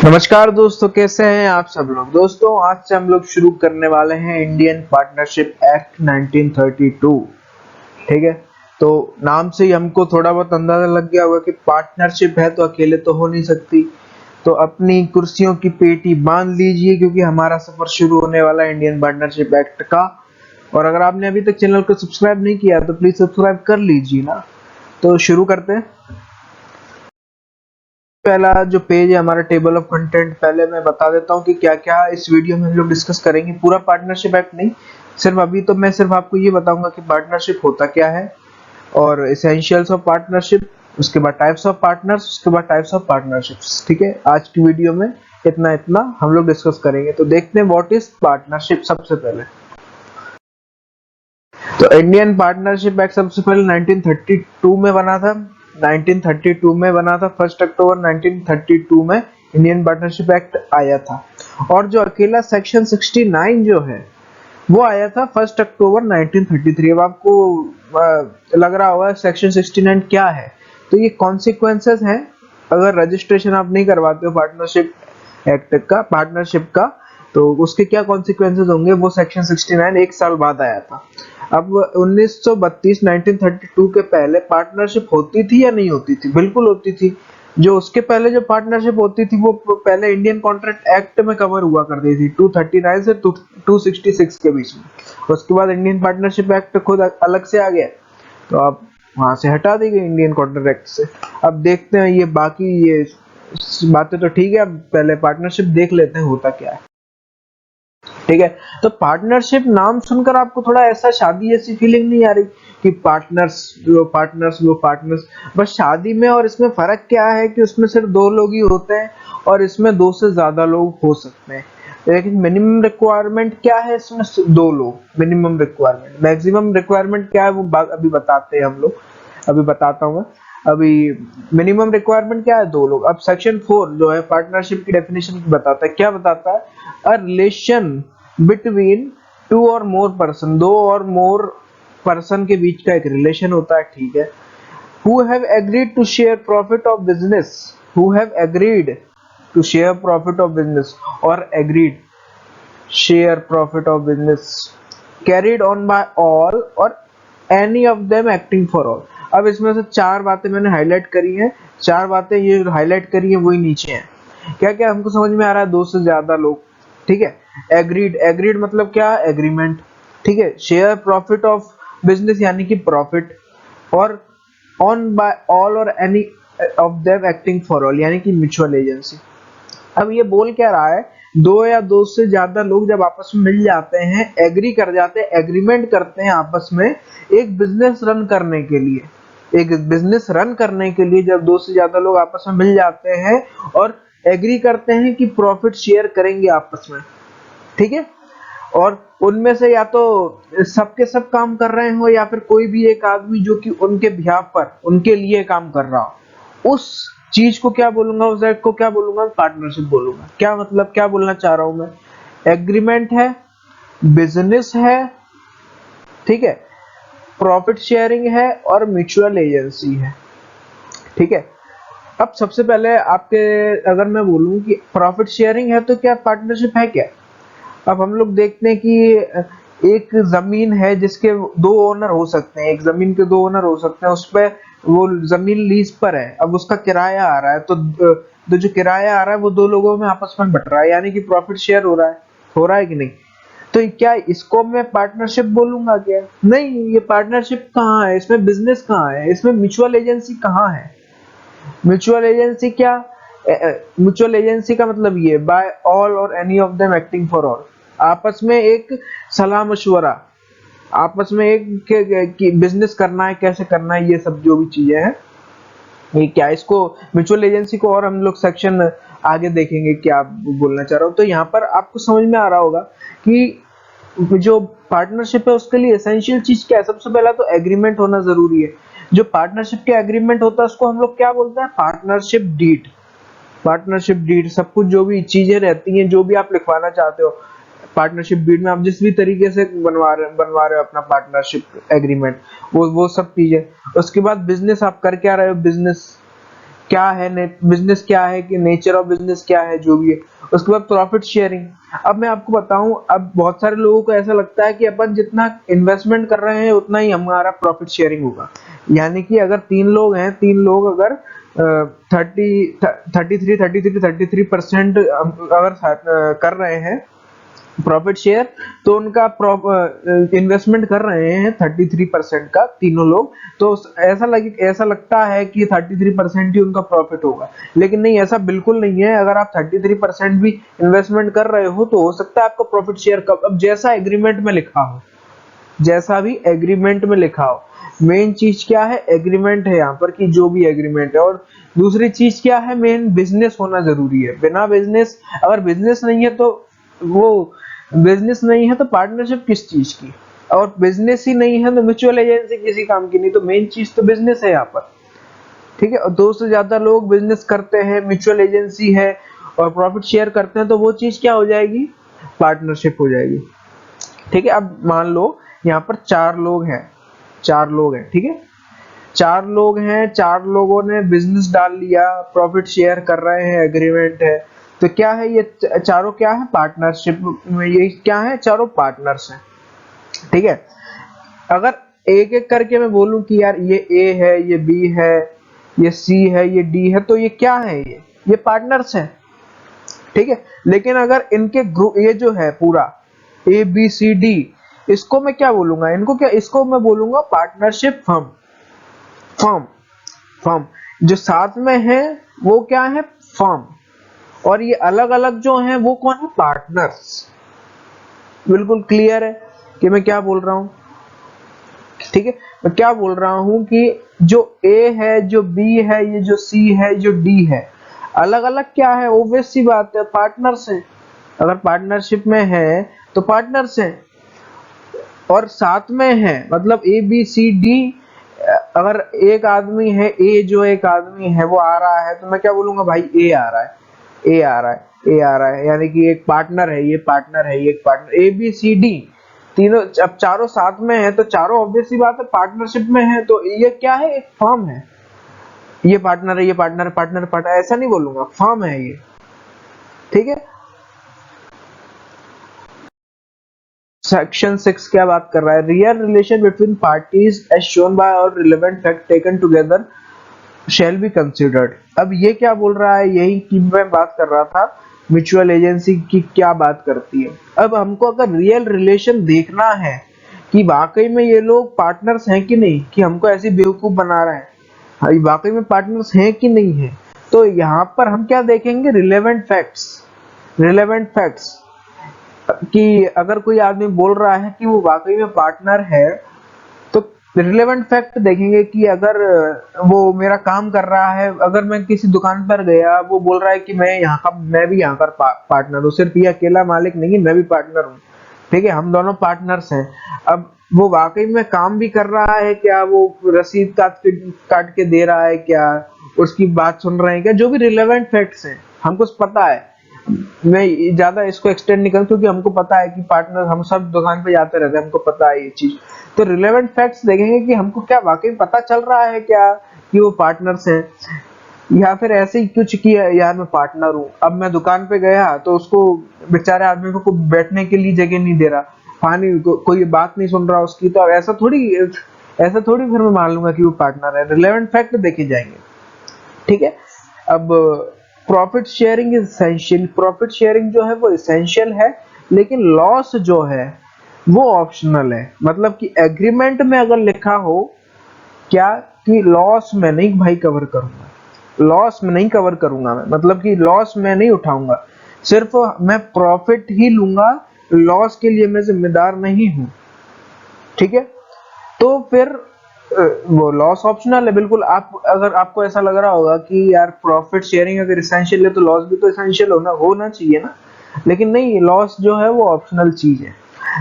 नमस्कार दोस्तों, कैसे हैं आप सब लोग। दोस्तों, आज से हम लोग शुरू करने वाले हैं इंडियन पार्टनरशिप एक्ट 1932। ठीक है। तो नाम से ही हमको थोड़ा बहुत अंदाजा लग गया होगा कि पार्टनरशिप है तो अकेले तो हो नहीं सकती। तो अपनी कुर्सियों की पेटी बांध लीजिए क्योंकि हमारा सफर शुरू होने वाला है इंडियन पार्टनरशिप एक्ट का। और अगर आपने अभी तक चैनल को सब्सक्राइब नहीं किया तो प्लीज सब्सक्राइब कर लीजिए ना। तो शुरू करते हैं। पहला जो पेज है हमारा टेबल ऑफ कंटेंट, पहले मैं बता देता हूँ कि क्या क्या इस वीडियो में हम लोग डिस्कस करेंगे। पूरा पार्टनरशिप एक्ट नहीं, सिर्फ अभी तो मैं सिर्फ आपको ये बताऊंगा कि पार्टनरशिप होता क्या है और एसेंशियल्स ऑफ पार्टनरशिप, उसके बाद टाइप्स ऑफ पार्टनर्स, उसके बाद टाइप्स ऑफ पार्टनरशिप्स। ठीक है, आज की वीडियो में इतना इतना हम लोग डिस्कस करेंगे। तो देखते हैं व्हाट इज पार्टनरशिप। सबसे पहले तो इंडियन पार्टनरशिप एक्ट सबसे पहले 1932 में बना था। 1932 में बना था, 1 अक्टूबर 1932 में इंडियन पार्टनरशिप एक्ट आया था। और जो अकेला सेक्शन 69 जो है वो आया था 1 अक्टूबर 1933। अब आपको लग रहा होगा सेक्शन 69 क्या है। तो ये कॉन्सिक्वेंसेस हैं अगर रजिस्ट्रेशन आप नहीं करवाते हो पार्टनरशिप एक्ट का, पार्टनरशिप का, तो उसके क्या कॉन्सिक्वेंसेस होंगे। वो सेक्शन 69 एक साल बाद आया था। अब 1932 1932 के पहले पार्टनरशिप होती थी या नहीं होती थी? बिल्कुल होती थी। जो उसके पहले जो पार्टनरशिप होती थी वो पहले इंडियन कॉन्ट्रैक्ट एक्ट में कवर हुआ करती थी, 239 से 266 के बीच में। उसके बाद इंडियन पार्टनरशिप एक्ट खुद अलग से आ गया, तो आप वहां से हटा दी गई इंडियन कॉन्ट्रैक्ट एक्ट से। अब देखते हैं ये बाकी ये बातें तो ठीक है, अब पहले पार्टनरशिप देख लेते हैं होता क्या है। ठीक है। तो पार्टनरशिप नाम सुनकर आपको थोड़ा ऐसा शादी जैसी फीलिंग नहीं आ रही कि पार्टनर्स। बस शादी में और इसमें फर्क क्या है कि उसमें सिर्फ दो लोग ही होते हैं और इसमें दो से ज्यादा लोग हो सकते हैं। लेकिन मिनिमम रिक्वायरमेंट क्या है इसमें? दो लोग मिनिमम रिक्वायरमेंट। मैक्सिमम रिक्वायरमेंट क्या है वो अभी बताते हैं हम लोग। अभी बताता हूँ मैं। अभी मिनिमम रिक्वायरमेंट क्या है? दो लोग। अब सेक्शन 4 जो है पार्टनरशिप की डेफिनेशन की बताता है। क्या बताता है? अ रिलेशन बिटवीन टू और मोर पर्सन, दो और मोर पर्सन के बीच का एक रिलेशन होता है। ठीक है। who have agreed to share profit of business, who have agreed to share profit of business or agreed share profit of business carried on by all or any of them acting for all। अब इसमें से चार बातें मैंने highlight करी हैं। चार बातें ये हाईलाइट करी हैं वही नीचे हैं। क्या क्या हमको समझ में आ रहा है? दो से ज्यादा लोग। ठीक है। एग्रीड, एग्रीड मतलब क्या? एग्रीमेंट। ठीक है। शेयर प्रॉफिट ऑफ बिजनेस यानी कि प्रॉफिट। और ऑन बाय ऑल और any of them acting for all यानी कि म्यूचुअल एजेंसी। अब ये बोल क्या रहा है? दो या दो से ज्यादा लोग जब आपस में मिल जाते हैं, एग्री कर जाते हैं, एग्रीमेंट करते हैं आपस में एक बिजनेस रन करने के लिए। एक बिजनेस रन करने के लिए जब दो से ज्यादा लोग आपस में मिल जाते हैं और एग्री करते हैं कि प्रॉफिट शेयर करेंगे आपस में। ठीक है। और उनमें से या तो सबके सब काम कर रहे हो या फिर कोई भी एक आदमी जो कि उनके बिहाफ पर उनके लिए काम कर रहा हो, उस चीज को क्या बोलूंगा? उस एक्ट को क्या बोलूंगा? पार्टनरशिप बोलूंगा। क्या मतलब, क्या बोलना चाह रहा हूं मैं? एग्रीमेंट है, बिजनेस है, ठीक है, प्रॉफिट शेयरिंग है और म्यूचुअल एजेंसी है। ठीक है। अब सबसे पहले आपके अगर मैं बोलूं कि प्रॉफिट शेयरिंग है तो क्या पार्टनरशिप है क्या? अब हम लोग देखते हैं कि एक जमीन है जिसके दो ओनर हो सकते हैं, एक जमीन के दो ओनर हो सकते हैं, उस पे वो जमीन लीज पर है। अब उसका किराया आ रहा है तो जो किराया आ रहा है वो दो लोगों में आपस में बट रहा है यानी कि प्रॉफिट शेयर हो रहा है। हो रहा है कि नहीं? तो क्या इसको मैं पार्टनरशिप बोलूंगा क्या? नहीं, ये पार्टनरशिप कहाँ है इसमें? बिजनेस कहाँ है इसमें? म्यूचुअल एजेंसी कहाँ है? म्यूचुअल एजेंसी क्या? म्यूचुअल एजेंसी का मतलब ये बाय ऑल और any of them acting for all. आपस में एक सलाह मशवरा, आपस में एक कि बिजनेस करना है, कैसे करना है, ये सब जो भी चीजें हैं ये क्या इसको म्यूचुअल एजेंसी को। और हम लोग सेक्शन आगे देखेंगे क्या आप बोलना चाह रहा हूँ। तो यहाँ पर आपको समझ में आ रहा होगा कि जो पार्टनरशिप है उसके लिए एसेंशियल चीज क्या है? सबसे पहला तो एग्रीमेंट होना जरूरी है। जो पार्टनरशिप के एग्रीमेंट होता है उसको हम लोग क्या बोलते हैं? Partnership deed. पार्टनरशिप डीड सब कुछ जो भी चीजें रहती हैं, जो भी आप लिखवाना चाहते हो पार्टनरशिप डीड में, आप जिस भी तरीके से बनवा रहे हो अपना पार्टनरशिप एग्रीमेंट, वो सब चीजें। उसके बाद बिजनेस, आप कर क्या रहे हो? बिजनेस क्या है, बिजनेस क्या है, कि नेचर ऑफ बिजनेस क्या है, जो भी है। उसके बाद प्रॉफिट शेयरिंग। अब मैं आपको बताऊं, अब बहुत सारे लोगों को ऐसा लगता है कि अपन जितना इन्वेस्टमेंट कर रहे हैं उतना ही हमारा प्रॉफिट शेयरिंग होगा। यानी कि अगर 3 लोग हैं, 3 लोग अगर 33% अगर कर रहे हैं प्रॉफिट शेयर, तो उनका इन्वेस्टमेंट कर रहे हैं 33% का, 3 लोग। तो ऐसा लगता है कि 33% ही उनका प्रॉफिट होगा, लेकिन नहीं, ऐसा बिल्कुल नहीं है। अगर आप 33% भी इन्वेस्टमेंट कर रहे हो तो हो सकता है आपका प्रॉफिट शेयर कब, अब जैसा एग्रीमेंट में लिखा हो, जैसा भी एग्रीमेंट में लिखा हो। मेन चीज क्या है, एग्रीमेंट है यहाँ पर, कि जो भी एग्रीमेंट है। और दूसरी चीज क्या है, मेन बिजनेस होना जरूरी है। बिना बिजनेस, अगर बिजनेस नहीं है तो वो बिजनेस नहीं है तो पार्टनरशिप किस चीज की, और बिजनेस ही नहीं है तो म्यूचुअल एजेंसी किसी काम की नहीं। तो मेन चीज तो बिजनेस है यहाँ पर, ठीक है। और 2 से ज्यादा लोग बिजनेस करते हैं, म्यूचुअल एजेंसी है, और प्रॉफिट शेयर करते हैं, तो वो चीज क्या हो जाएगी, पार्टनरशिप हो जाएगी, ठीक है। अब मान लो यहाँ पर 4 लोग हैं, 4 लोग हैं, ठीक है। 4 लोग हैं, 4 लोगों ने बिजनेस डाल लिया, प्रॉफिट शेयर कर रहे हैं, एग्रीमेंट है। तो क्या है, ये चारों क्या है, पार्टनरशिप में, ये क्या है, चारों पार्टनर्स हैं, ठीक है। अगर एक एक करके मैं बोलूं कि यार ये ए है, ये बी है, ये सी है, ये डी है, तो ये क्या है, ये पार्टनर्स हैं, ठीक है। लेकिन अगर इनके ग्रुप, ये जो है पूरा ए बी सी डी, इसको मैं क्या बोलूंगा, इनको क्या, इसको मैं बोलूंगा पार्टनरशिप फर्म। फर्म, फर्म जो साथ में है वो क्या है, फर्म। और ये अलग अलग जो हैं वो कौन है, पार्टनर्स। बिल्कुल क्लियर है कि मैं क्या बोल रहा हूं, ठीक है। मैं क्या बोल रहा हूं कि जो ए है, जो बी है, ये जो सी है, जो डी है, अलग अलग क्या है, ऑब्वियस सी बात है, पार्टनर्स हैं। अगर पार्टनरशिप में है तो पार्टनर्स हैं, और साथ में है मतलब ए बी सी डी। अगर एक आदमी है, ए जो एक आदमी है वो आ रहा है, तो मैं क्या बोलूंगा, भाई ए आ रहा है, ए आ रहा है, ए आ रहा है, यानी कि एक पार्टनर है, ये पार्टनर है, ये एक partner, A B C D तीनों। अब चारों साथ में है तो चारों ऑब्वियस सी बात है पार्टनरशिप में है, तो ये क्या है, एक फर्म है। ये पार्टनर है, ये पार्टनर, पार्टनर पार्टनर, ऐसा नहीं बोलूंगा, फर्म है ये, ठीक है। सेक्शन 6 क्या बात कर रहा है, real relation between parties as shown by और relevant fact taken together shall be considered. अब ये क्या बोल रहा है, यही की मैं बात कर रहा था, म्यूचुअल एजेंसी की क्या बात करती है। अब हमको अगर रियल रिलेशन देखना है कि वाकई में ये लोग पार्टनर्स हैं कि नहीं, कि हमको ऐसी बेवकूफ बना रहे हैं, हाँ, ये वाकई में पार्टनर्स हैं कि नहीं है, तो यहाँ पर हम क्या देखेंगे, रिलेवेंट फैक्ट्स। रिलेवेंट फैक्ट्स कि अगर कोई आदमी बोल रहा है कि वो वाकई में पार्टनर है, तो रिलेवेंट फैक्ट देखेंगे कि अगर वो मेरा काम कर रहा है, अगर मैं किसी दुकान पर गया, वो बोल रहा है कि मैं भी यहाँ का पार्टनर हूँ, सिर्फ ये अकेला मालिक नहीं है, मैं भी पार्टनर हूँ, ठीक है, हम दोनों पार्टनर्स हैं। अब वो वाकई में काम भी कर रहा है क्या, वो रसीद काट के दे रहा है क्या, उसकी बात सुन रहे हैं क्या, जो भी रिलेवेंट फैक्ट्स हैं हमको पता है। मैं ज्यादा इसको एक्सटेंड नहीं करूँ, क्योंकि हमको पता है कि पार्टनर, हम सब दुकान पे जाते रहते हैं, हमको पता है ये चीज। तो रिलेवेंट फैक्ट्स देखेंगे कि हमको क्या वाकई पता चल रहा है क्या कि वो पार्टनर्स हैं, या फिर ऐसे ही कुछ किया, यार मैं पार्टनर हूँ, अब मैं दुकान पे गया तो उसको, बेचारे आदमी को बैठने के लिए जगह नहीं दे रहा, कोई बात नहीं सुन रहा उसकी, तो ऐसा थोड़ी फिर मैं मान लूंगा कि वो पार्टनर है। रिलेवेंट फैक्ट देखे जाएंगे, ठीक है। अब profit sharing is essential, profit sharing जो है वो एसेंशियल है, लेकिन लॉस जो है वो ऑप्शनल है। मतलब कि एग्रीमेंट में अगर लिखा हो क्या, कि लॉस मैं नहीं भाई कवर करूंगा, लॉस में नहीं कवर करूंगा मैं, मतलब कि लॉस मैं नहीं उठाऊंगा, सिर्फ मैं प्रॉफिट ही लूंगा, लॉस के लिए मैं जिम्मेदार नहीं हूं, ठीक है। तो फिर वो लॉस ऑप्शनल है, बिल्कुल। आप अगर आपको ऐसा लग रहा होगा कि यार प्रॉफिट शेयरिंग अगर एसेंशियल है तो लॉस भी तो एसेंशियल होना चाहिए ना, लेकिन नहीं, लॉस जो है वो ऑप्शनल चीज है।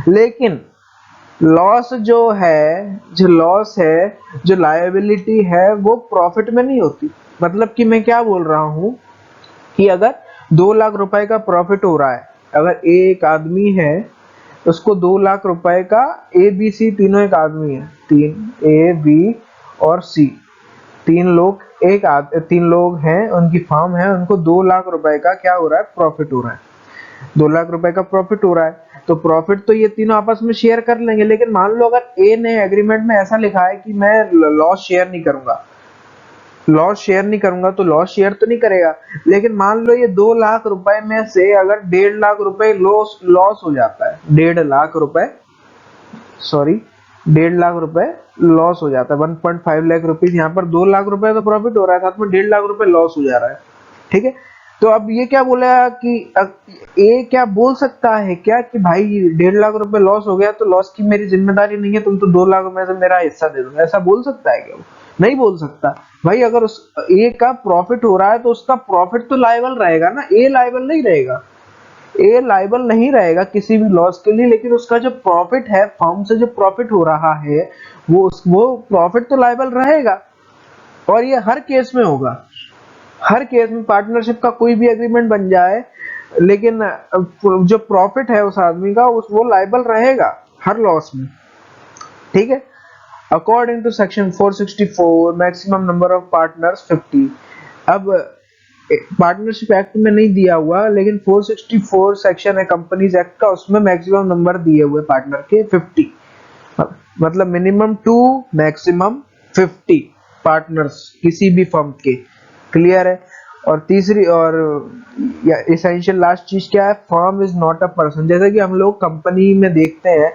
लेकिन लॉस जो है, जो लॉस है, जो लायबिलिटी है, वो प्रॉफिट में नहीं होती। मतलब कि मैं क्या बोल रहा हूं कि अगर 2 लाख रुपए का प्रॉफिट हो रहा है, अगर एक आदमी है उसको 2 लाख रुपए का, ए बी सी तीनों एक आदमी है, तीन, ए बी और सी, तीन लोग हैं, उनकी फर्म है, उनको 2 लाख रुपए का क्या हो रहा है, प्रॉफिट हो रहा है। 2 लाख रुपए का प्रॉफिट हो रहा है, तो प्रॉफिट तो ये तीनों आपस में शेयर कर लेंगे। लेकिन मान लो अगर ए ने एग्रीमेंट में ऐसा लिखा है कि मैं लॉस शेयर नहीं करूंगा, तो लॉस शेयर तो नहीं करेगा। लेकिन मान लो ये 2 लाख रुपए में से अगर 1.5 लाख रुपए लॉस हो जाता है, 1.5 लाख रुपए, सॉरी 1.5 लाख रुपए लॉस हो जाता है, 1.5 लाख रुपीज। यहाँ पर 2 लाख रुपए तो प्रॉफिट हो रहा है, साथ में 1.5 लाख रुपए लॉस हो जा रहा है। ठीक है, तो अब ये क्या बोला कि ए क्या बोल सकता है क्या कि भाई 1.5 लाख रुपए लॉस हो गया तो लॉस की मेरी जिम्मेदारी नहीं है, तुम तो 2 लाख में से मेरा हिस्सा दे दो, ऐसा बोल सकता है क्या? वो नहीं बोल सकता भाई। अगर उस ए का प्रॉफिट हो रहा है तो उसका प्रॉफिट तो लायबल रहेगा ना, ए लायबल नहीं रहेगा। ए लायबल नहीं रहेगा किसी भी लॉस के लिए, लेकिन उसका जो प्रॉफिट है, फर्म से जो प्रॉफिट हो रहा है, वो प्रॉफिट तो लायबल रहेगा। और ये हर केस में होगा, हर केस में पार्टनरशिप का कोई भी एग्रीमेंट बन जाए, लेकिन जो प्रॉफिट है उस आदमी का वो लायबल रहेगा हर लॉस में। ठीक है, according to section 464 maximum number of partners 50। अब पार्टनरशिप एक्ट में नहीं दिया हुआ, लेकिन 464 सेक्शन है कंपनीज एक्ट का, उसमें मैक्सिमम नंबर दिए हुए पार्टनर के 50, मतलब मिनिमम 2 मैक्सिमम 50 पार्टनर्स किसी भी फर्म के। क्लियर है? और तीसरी और एसेंशियल लास्ट चीज क्या है, firm is not a person. जैसे कि हम लोग कंपनी में देखते हैं,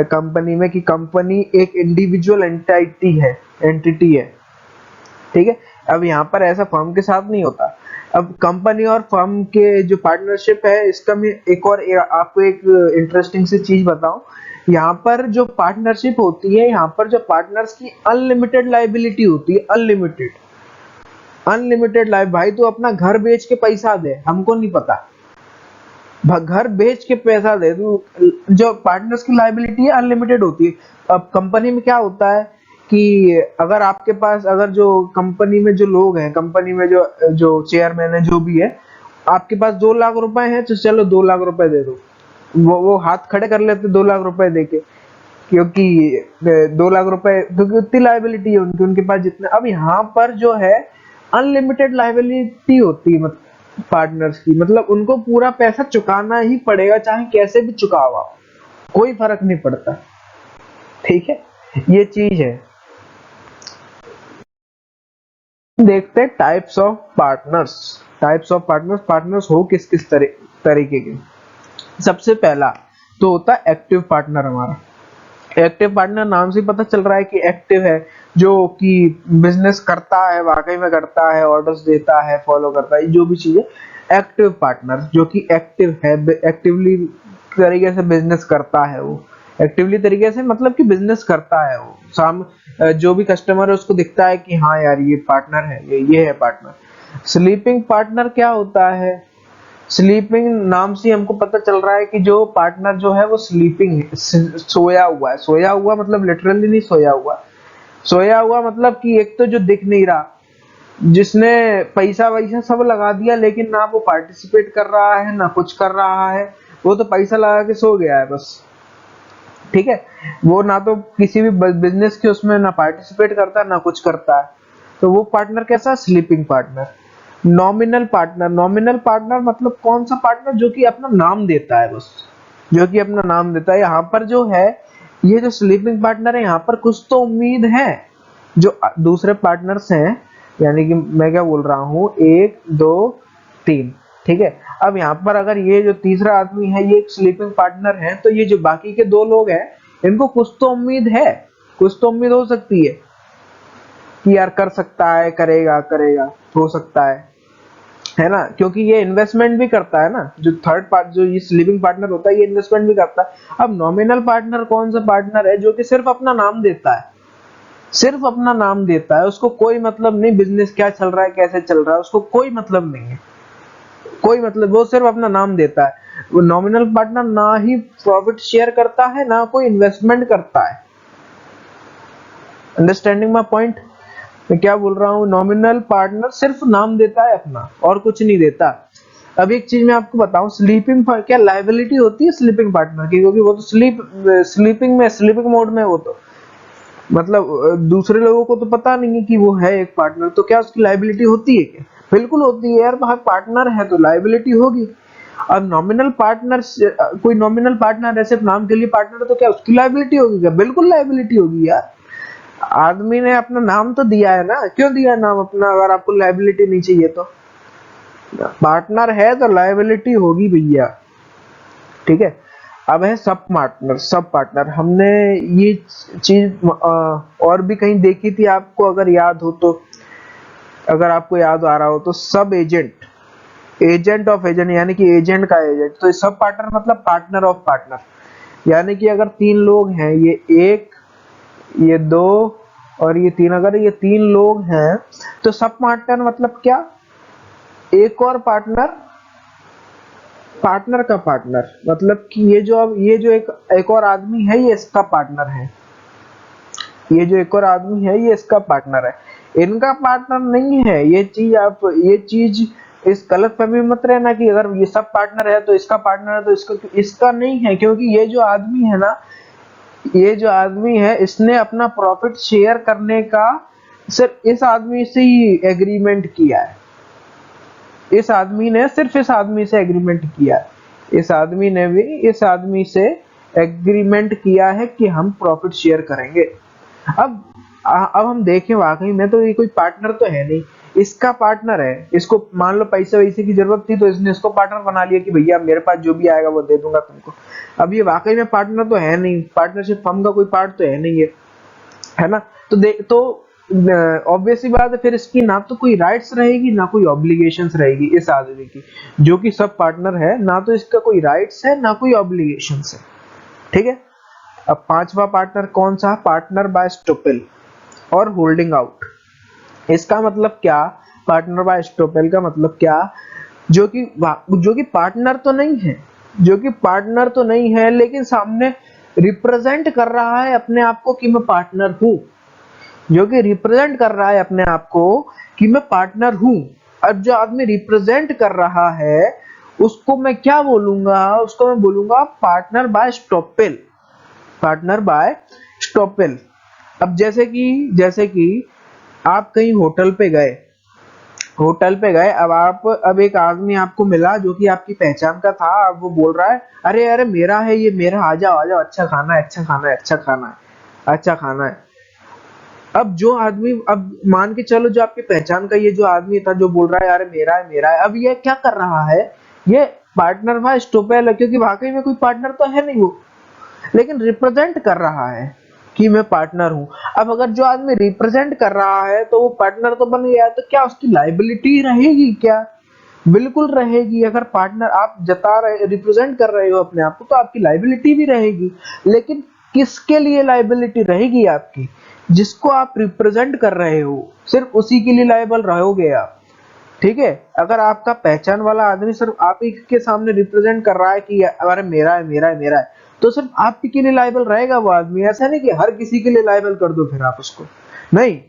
कंपनी में कि कंपनी एक इंडिविजुअल एंटिटी है। ठीक है, अब यहाँ पर ऐसा फर्म के साथ नहीं होता। अब कंपनी और फर्म के जो पार्टनरशिप है, इसका मैं आपको एक इंटरेस्टिंग सी चीज बताऊं। यहाँ पर जो पार्टनरशिप होती है, यहाँ पर जो पार्टनर्स की अनलिमिटेड लाइबिलिटी होती है, अनलिमिटेड लाइफ। भाई तू अपना घर बेच के पैसा दे, हमको नहीं पता, घर बेच के पैसा दे तू, जो पार्टनर्स की लाइबिलिटी है अनलिमिटेड होती है। अब कंपनी में क्या होता है कि अगर आपके पास, अगर जो कंपनी में जो लोग हैं, कंपनी में जो जो चेयरमैन है, जो भी है, आपके पास 2 लाख रुपए हैं, तो चलो 2 लाख रुपए दे दो, वो हाथ खड़े कर लेते 2 लाख रुपए देके, क्योंकि 2 लाख रुपए, क्योंकि उतनी लाइबिलिटी है उनकी, उनके पास जितने। अब यहाँ पर जो है अनलिमिटेड लाइबिलिटी होती है पार्टनर्स की, मतलब उनको पूरा पैसा चुकाना ही पड़ेगा, चाहे कैसे भी चुकाओ आप, कोई फर्क नहीं पड़ता। ठीक है, ये चीज है। देखते हैं टाइप्स ऑफ पार्टनर्स। पार्टनर्स हो किस किस तरीके के। सबसे पहला तो होता है एक्टिव पार्टनर। हमारा एक्टिव पार्टनर नाम से पता चल रहा है कि एक्टिव है, जो कि बिजनेस करता है, वाकई में करता है, ऑर्डर्स देता है, फॉलो करता है, जो भी चीजें। एक्टिव पार्टनर जो कि एक्टिव है, एक्टिवली तरीके से बिजनेस करता है, वो एक्टिवली तरीके से मतलब कि बिजनेस करता है वो, जो भी कस्टमर है उसको दिखता है कि हाँ यार ये पार्टनर है, ये है पार्टनर। स्लीपिंग पार्टनर क्या होता है? स्लीपिंग नाम से हमको पता चल रहा है कि जो पार्टनर जो है वो स्लीपिंग है, सोया हुआ है। सोया हुआ मतलब लिटरली नहीं सोया हुआ, सोया हुआ मतलब कि एक तो जो दिख नहीं रहा, जिसने पैसा वैसा सब लगा दिया, लेकिन ना वो पार्टिसिपेट कर रहा है ना कुछ कर रहा है, वो तो पैसा लगा के सो गया है बस। ठीक है, वो ना तो किसी भी बिजनेस के उसमें ना पार्टिसिपेट करता है ना कुछ करता है, तो वो पार्टनर कैसा? Sleeping partner. नॉमिनल पार्टनर मतलब कौन सा पार्टनर? जो कि अपना नाम देता है बस, जो कि अपना नाम देता है। यहाँ पर जो है, ये जो स्लीपिंग पार्टनर है, यहाँ पर कुछ तो उम्मीद है जो दूसरे पार्टनर्स हैं, यानी कि मैं क्या बोल रहा हूँ, 1 2 3। ठीक है, अब यहाँ पर अगर ये जो तीसरा आदमी है ये एक स्लीपिंग पार्टनर है, तो ये जो बाकी के 2 लोग हैं, इनको कुछ तो उम्मीद है, कुछ तो उम्मीद हो सकती है कि यार कर सकता है, करेगा, हो सकता है ना, क्योंकि ये इन्वेस्टमेंट भी करता है ना, जो थर्ड पार्ट, जो ये स्लीपिंग पार्टनर होता है, ये इन्वेस्टमेंट भी करता है। अब नॉमिनल पार्टनर कौन सा पार्टनर है? जो कि सिर्फ अपना नाम देता है, सिर्फ अपना नाम देता है, उसको कोई मतलब नहीं बिजनेस क्या चल रहा है, कैसे चल रहा है, उसको कोई मतलब नहीं है, कोई मतलब, वो सिर्फ अपना नाम देता है। वो नॉमिनल पार्टनर ना ही प्रॉफिट शेयर करता है, ना कोई इन्वेस्टमेंट करता है। Understanding my point? मैं क्या बोल रहा हूँ, नॉमिनल पार्टनर सिर्फ नाम देता है अपना, और कुछ नहीं देता। अब एक चीज मैं आपको बताऊं, स्लीपिंग क्या लायबिलिटी होती है स्लीपिंग पार्टनर की? क्योंकि वो तो स्लीपिंग मोड में, वो तो मतलब दूसरे लोगों को तो पता नहीं है कि वो है एक पार्टनर, तो क्या उसकी लाइबिलिटी होती है क्या? बिल्कुल होती है यार, वहाँ पार्टनर है तो लाइबिलिटी होगी। अब नॉमिनल पार्टनर, कोई नॉमिनल पार्टनर है सिर्फ नाम के लिए पार्टनर, तो क्या उसकी लाइबिलिटी होगी क्या? बिल्कुल लाइबिलिटी होगी यार। आदमी ने अपना नाम तो दिया है ना, क्यों दिया नाम अपना, अगर आपको लाइबिलिटी नहीं चाहिए तो? पार्टनर है तो लाइबिलिटी होगी भैया, ठीक है। अब है सब पार्टनर, सब पार्टनर हमने ये चीज और भी कहीं देखी थी, आपको अगर याद हो तो, अगर आपको याद आ रहा हो तो, सब एजेंट, एजेंट ऑफ एजेंट, यानी कि एजेंट का एजेंट। तो सब पार्टनर मतलब पार्टनर ऑफ पार्टनर, यानी कि अगर तीन लोग हैं, ये एक, ये दो और ये तीन, अगर ये तीन लोग हैं तो सब पार्टनर मतलब क्या? एक और पार्टनर, पार्टनर का पार्टनर, मतलब कि ये जो, अब ये जो एक और आदमी है, ये इसका पार्टनर है। ये जो एक और आदमी है, ये इसका पार्टनर है, इनका पार्टनर नहीं है। ये चीज आप, ये चीज इस गलत फहमी में मत रहना कि अगर ये सब पार्टनर है तो इसका पार्टनर है, तो इसका नहीं है। क्योंकि ये जो आदमी है ना, ये जो आदमी है, इसने अपना प्रॉफिट शेयर करने का सिर्फ इस आदमी से ही एग्रीमेंट किया है। इस आदमी ने सिर्फ इस आदमी से एग्रीमेंट किया है। इस आदमी ने भी इस आदमी से एग्रीमेंट किया है कि हम प्रॉफिट शेयर करेंगे। अब हम देखें, वाकई में तो ये कोई पार्टनर तो है नहीं, इसका पार्टनर है। इसको मान लो पैसे वैसे की जरूरत थी, तो इसने इसको पार्टनर बना लिया कि भैया मेरे पास जो भी आएगा वो दे दूंगा तुमको। अब ये वाकई में पार्टनर तो है नहीं, पार्टनरशिप फर्म का कोई पार्ट तो है नहीं है ना। तो देख, तो ऑब्वियस सी बात है, फिर इसकी ना तो कोई राइट्स रहेगी ना कोई ऑब्लिगेशंस रहेगी इस आदमी की, जो कि सब पार्टनर है। ना तो इसका कोई राइट्स है ना कोई ऑब्लिगेशंस है, ठीक है। अब पांचवा पार्टनर कौन सा? पार्टनर बाय स्टॉपेल और होल्डिंग आउट। इसका मतलब क्या? पार्टनर बाय स्टॉपेल का मतलब क्या? जो कि पार्टनर तो नहीं है, जो कि पार्टनर तो नहीं है, लेकिन सामने रिप्रेजेंट कर रहा है अपने आप को कि मैं पार्टनर हूं। जो कि रिप्रेजेंट कर रहा है अपने आप को कि मैं पार्टनर हूं। अब जो आदमी रिप्रेजेंट कर रहा है, उसको मैं क्या बोलूंगा? उसको मैं बोलूंगा partner by estoppel, partner by estoppel. अब जैसे कि आप कहीं होटल पे गए, होटल पे गए, अब एक आदमी आपको मिला जो कि आपकी पहचान का था। अब वो बोल रहा है, अरे अरे मेरा है ये, मेरा, आ जाओ आ जाओ, अच्छा खाना है, अच्छा खाना है, अच्छा खाना है, अच्छा खाना है। अब जो आदमी, अब मान के चलो जो आपकी पहचान का ये जो आदमी था जो बोल रहा है यार मेरा है मेरा है, अब ये क्या कर रहा है? ये पार्टनर बाय स्टॉपेल है, क्योंकि वाकई में कोई पार्टनर तो है नहीं वो, लेकिन रिप्रेजेंट कर रहा है कि मैं पार्टनर हूं। अब अगर जो आदमी रिप्रेजेंट कर रहा है तो वो पार्टनर तो बन गया, तो क्या उसकी लाइबिलिटी रहेगी क्या? बिल्कुल रहेगी। अगर पार्टनर आप जता रहे, रिप्रेजेंट कर रहे हो अपने आप को, तो आपकी लाइबिलिटी भी रहेगी। लेकिन किसके लिए लाइबिलिटी रहेगी आपकी? जिसको आप रिप्रेजेंट कर रहे हो, सिर्फ उसी के लिए लायबल रहोगे आप, ठीक है। अगर आपका पहचान वाला आदमी सिर्फ आप ही के सामने रिप्रेजेंट कर रहा है कि अरे मेरा है मेरा है मेरा है, तो सिर्फ आप ही के लिए लायबल रहेगा वो आदमी। ऐसा नहीं कि हर किसी के लिए लायबल कर दो फिर आप उसको, नहीं,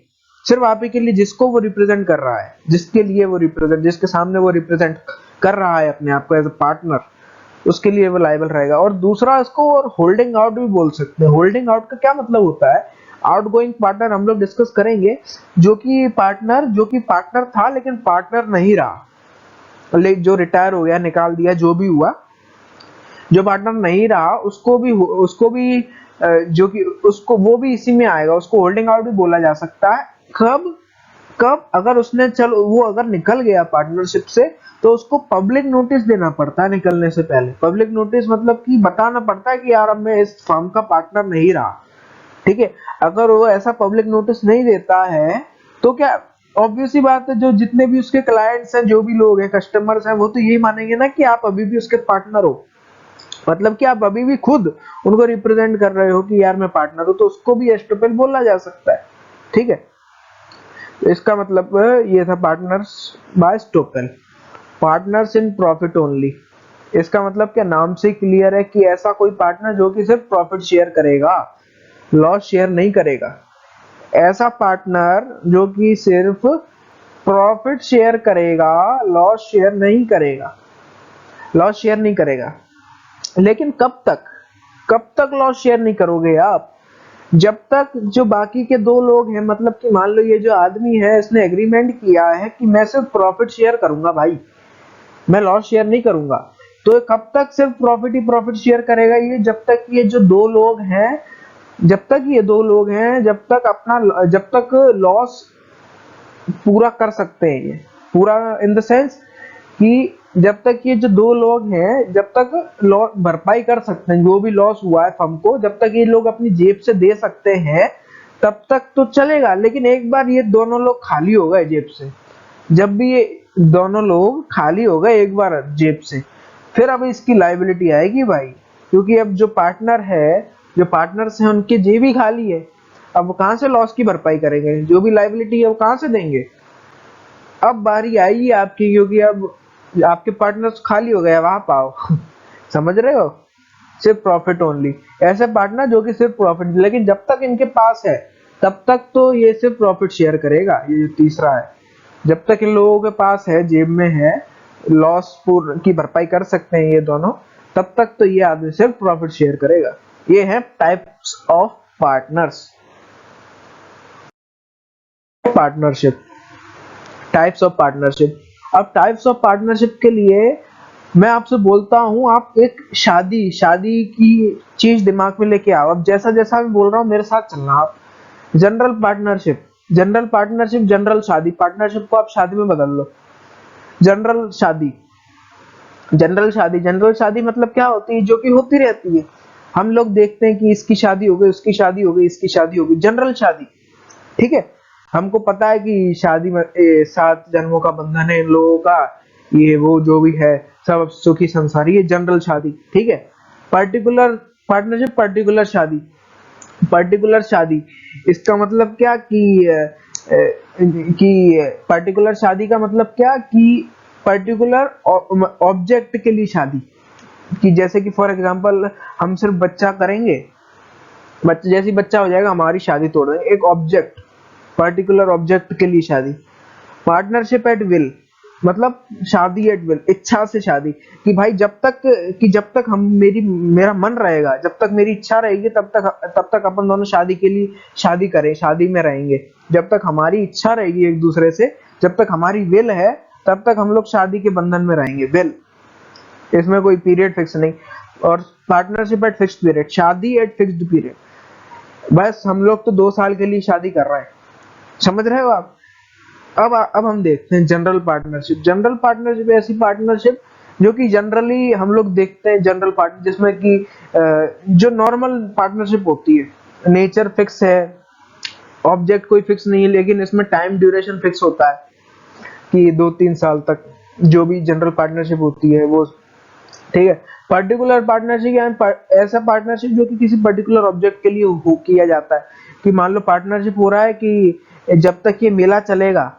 सिर्फ आप ही के लिए, जिसको वो रिप्रेजेंट कर रहा है, जिसके लिए वो रिप्रेजेंट, जिसके सामने वो रिप्रेजेंट कर रहा है अपने आप को एज अ पार्टनर, उसके लिए वो लायबल रहेगा। और दूसरा, इसको और होल्डिंग आउट भी बोल सकते हैं। होल्डिंग आउट का क्या मतलब होता है? आउटगोइंग पार्टनर हम लोग डिस्कस करेंगे। जो कि पार्टनर था लेकिन पार्टनर नहीं रहा, जो रिटायर हो गया, निकाल दिया, जो भी हुआ, जो पार्टनर नहीं रहा, उसको भी जो कि उसको, वो भी इसी में आएगा, उसको होल्डिंग आउट भी बोला जा सकता है। कब? कब? अगर उसने, चलो वो अगर निकल गया पार्टनरशिप से, तो उसको पब्लिक नोटिस देना पड़ता है निकलने से पहले। पब्लिक नोटिस मतलब कि बताना पड़ता है कि यार अब मैं इस फर्म का पार्टनर नहीं रहा, ठीक है। अगर वो ऐसा पब्लिक नोटिस नहीं देता है, तो क्या, ऑब्वियस सी बात है, जो जितने भी उसके क्लाइंट्स हैं, जो भी लोग हैं, कस्टमर्स हैं, वो तो यही मानेंगे ना कि आप अभी भी उसके पार्टनर हो। मतलब कि आप अभी भी खुद उनको रिप्रेजेंट कर रहे हो कि यार मैं पार्टनर हूं, तो उसको भी एस्टोपेल बोला जा सकता है, ठीक है। तो इसका मतलब ये था partners bye estoppel. Partners in profit only, इसका मतलब क्या, नाम से क्लियर है कि ऐसा कोई पार्टनर जो कि सिर्फ प्रॉफिट शेयर करेगा, लॉस शेयर नहीं करेगा। ऐसा पार्टनर जो कि सिर्फ प्रॉफिट शेयर करेगा, लॉस शेयर नहीं करेगा, लॉस शेयर नहीं करेगा। लेकिन कब तक, कब तक लॉस शेयर नहीं करोगे आप? जब तक जो बाकी के दो लोग हैं, मतलब कि मान लो ये जो आदमी है इसने एग्रीमेंट किया है कि मैं सिर्फ प्रॉफिट शेयर करूंगा भाई, मैं लॉस शेयर नहीं करूंगा, तो ये कब तक सिर्फ प्रॉफिट ही प्रॉफिट शेयर करेगा ये, जब तक ये जो दो लोग हैं, जब तक ये दो लोग हैं, जब तक लॉस पूरा कर सकते हैं, ये पूरा इन द सेंस कि जब तक ये जो दो लोग हैं जब तक लॉस भरपाई कर सकते हैं, जो भी लॉस हुआ है फर्म को, जब तक ये लोग अपनी जेब से दे सकते हैं तब तक तो चलेगा। लेकिन एक बार ये दोनों लोग खाली हो गए जेब से, जब भी ये दोनों लोग खाली हो गए एक बार जेब से, फिर अब इसकी लायबिलिटी आएगी भाई, क्योंकि अब जो पार्टनर है, जो पार्टनर्स हैं उनकी जेब ही खाली है, अब कहां से लॉस की भरपाई करेंगे, जो भी लायबिलिटी है वो कहां से देंगे। अब बारी आई आपकी, क्योंकि अब आपके पार्टनर्स खाली हो गए, वहां पाओ समझ रहे हो, सिर्फ प्रॉफिट ओनली, ऐसे पार्टनर जो कि सिर्फ प्रॉफिट, लेकिन जब तक इनके पास है तब तक तो ये सिर्फ प्रॉफिट शेयर करेगा। ये जो तीसरा है, जब तक इन लोगों के पास है, जेब में है, लॉस की भरपाई कर सकते हैं ये दोनों, तब तक तो ये आदमी सिर्फ प्रॉफिट शेयर करेगा। ये है types of partners, partnership, types of partnership. अब टाइप्स ऑफ पार्टनरशिप के लिए मैं आपसे बोलता हूं, आप एक शादी की चीज दिमाग में लेके आओ। अब जैसा जैसा मैं बोल रहा हूं मेरे साथ चलना आप। जनरल पार्टनरशिप, जनरल शादी, पार्टनरशिप को आप शादी में बदल लो। जनरल शादी, जनरल शादी मतलब क्या होती है, जो कि होती रहती है, हम लोग देखते हैं कि इसकी शादी हो गई, उसकी शादी हो गई, इसकी शादी हो गई, जनरल शादी, ठीक है। हमको पता है कि शादी में 7 जन्मों का बंधन है इन लोगों का, ये वो जो भी है सब सुखी संसार, ये जनरल शादी, ठीक है। पर्टिकुलर पार्टनरशिप, पर्टिकुलर शादी, इसका मतलब क्या कि पर्टिकुलर शादी का मतलब क्या कि पर्टिकुलर ऑब्जेक्ट के लिए शादी, कि जैसे कि फॉर एग्जांपल हम सिर्फ बच्चा करेंगे, बच्चे जैसे बच्चा हो जाएगा हमारी शादी तोड़ देंगे, एक ऑब्जेक्ट, पर्टिकुलर ऑब्जेक्ट के लिए शादी। पार्टनरशिप एट विल मतलब शादी एट विल, इच्छा से शादी, कि भाई जब तक हम मेरा मन रहेगा, जब तक मेरी इच्छा रहेगी तब तक अपन दोनों शादी के लिए शादी करें, शादी में रहेंगे। जब तक हमारी इच्छा रहेगी एक दूसरे से, जब तक हमारी विल है तब तक हम लोग शादी के बंधन में रहेंगे। विल, इसमें कोई पीरियड फिक्स नहीं। और पार्टनरशिप एट फिक्स्ड पीरियड, शादी एट फिक्स्ड पीरियड, बस हम लोग तो 2 साल के लिए शादी कर रहे हैं, समझ रहे हो आप। अब हम देखते हैं जनरल पार्टनरशिप। जनरल पार्टनरशिप ऐसी पार्टनरशिप जो कि जनरली हम लोग देखते हैं, जनरल पार्टनर जिसमें कि जो नॉर्मल पार्टनरशिप होती है, नेचर फिक्स है, ऑब्जेक्ट कोई फिक्स नहीं है, लेकिन इसमें टाइम ड्यूरेशन फिक्स होता है कि 2-3 साल तक जो भी जनरल पार्टनरशिप होती है वो, ठीक है। पर्टिकुलर पार्टनरशिप यानी ऐसा पार्टनरशिप जो कि किसी पर्टिकुलर ऑब्जेक्ट के लिए किया जाता है, कि मान लो पार्टनरशिप हो रहा है कि जब तक ये मेला चलेगा,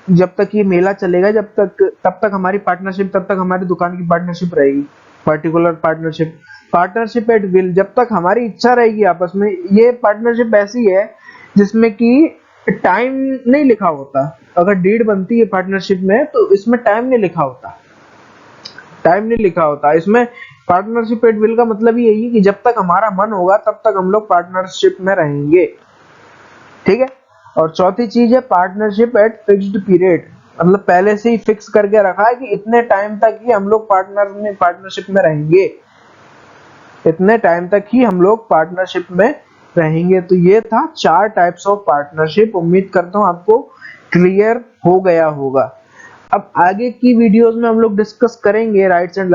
तब तक हमारी पार्टनरशिप, तब तक हमारी दुकान की पार्टनरशिप रहेगी। Particular partnership. Partnership at will, जब तक हमारी इच्छा रहेगी आपस में। ये पार्टनरशिप ऐसी है जिसमें कि टाइम नहीं लिखा होता, अगर डीड बनती है पार्टनरशिप में तो इसमें टाइम नहीं लिखा होता, इसमें पार्टनरशिप एट विल का मतलब ही यही है कि जब तक हमारा मन होगा तब तक हम लोग पार्टनरशिप में रहेंगे, ठीक है। और चौथी चीज है पार्टनरशिप एट फिक्स्ड पीरियड, मतलब पहले से ही फिक्स करके रखा है कि इतने टाइम तक ही हम लोग पार्टनरशिप में रहेंगे, इतने टाइम तक ही हम लोग पार्टनरशिप में रहेंगे। तो ये था 4 टाइप्स ऑफ पार्टनरशिप। उम्मीद करता हूँ आपको क्लियर हो गया होगा। अब आगे की वीडियोस में हम लोग डिस्कस करेंगे rights and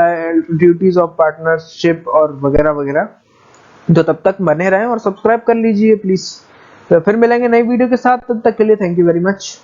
duties of partnership और वगैरह वगैरह। तो तब तक बने रहें और सब्सक्राइब कर लीजिए प्लीज। तो फिर मिलेंगे नई वीडियो के साथ, तब तक के लिए थैंक यू वेरी मच।